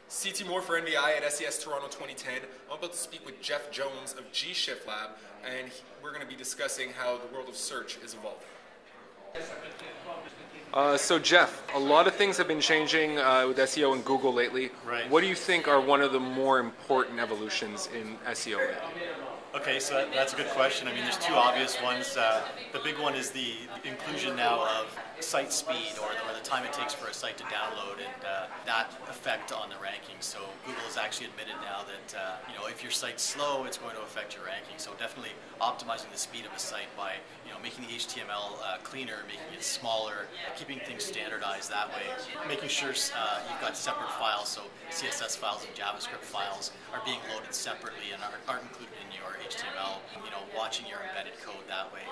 CT Moore for NVI at SES Toronto 2010. I'm about to speak with Jeff Jones of gShift Lab, and we're going to be discussing how the world of search is evolving. So Jeff, a lot of things have been changing with SEO and Google lately. Right. What do you think are one of the more important evolutions in SEO lately? Okay, so that's a good question. I mean, there's two obvious ones. The big one is the inclusion now of site speed, or the time it takes for a site to download, and that effect on the rankings. So Google has actually admitted now that if your site's slow, it's going to affect your ranking. So definitely optimizing the speed of a site by making the HTML cleaner, making it smaller, keeping things standardized that way, making sure you've got separate files, so CSS files and JavaScript files are being loaded separately and aren't included in your HTML, watching your embedded code that way.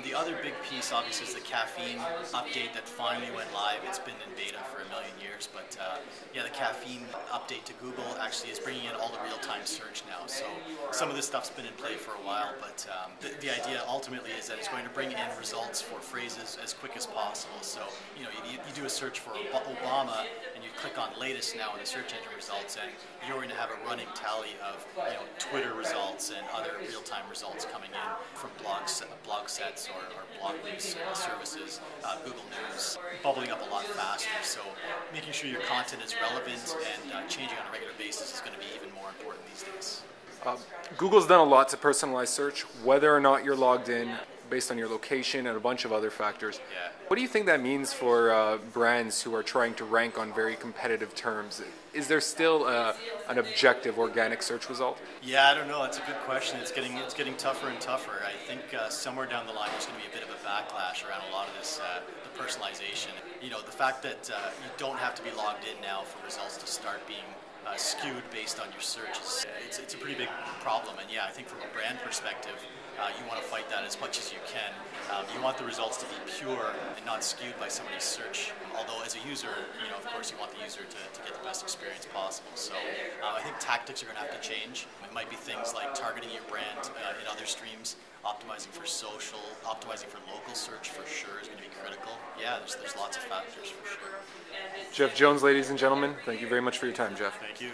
The other big piece, obviously, is the Caffeine update that finally went live. It's been in beta for a million years, but the Caffeine update to Google actually is bringing in all the real-time search now. So some of this stuff's been in play for a while, but the idea ultimately is that it's going to bring in results for phrases as quick as possible. So you do a search for Obama, and you click on latest now in the search engine results, and you're going to have a running tally of Twitter results and other real-time results coming in from blog sets or blog links services, Google News, bubbling up a lot faster. So making sure your content is relevant and changing on a regular basis is going to be even more important these days. Google's done a lot to personalize search, whether or not you're logged in, based on your location and a bunch of other factors. Yeah. What do you think that means for brands who are trying to rank on very competitive terms? Is there still an objective organic search result? Yeah, I don't know. It's a good question. It's getting tougher and tougher. I think somewhere down the line there's going to be a bit of a backlash around a lot of this, the personalization. The fact that you don't have to be logged in now for results to start being skewed based on your search it's a pretty big problem. And yeah, I think from a brand perspective, you want to fight that as much as you can. You want the results to be pure and not skewed by somebody's search. Although as a user, of course you want the user to get the best experience possible. So I think tactics are going to have to change. It might be things like targeting your brand in other streams, optimizing for social, optimizing for local search for sure is going to be critical. Yeah, there's lots of factors for sure. Jeff Jones, ladies and gentlemen, thank you very much for your time, Jeff. Thank you.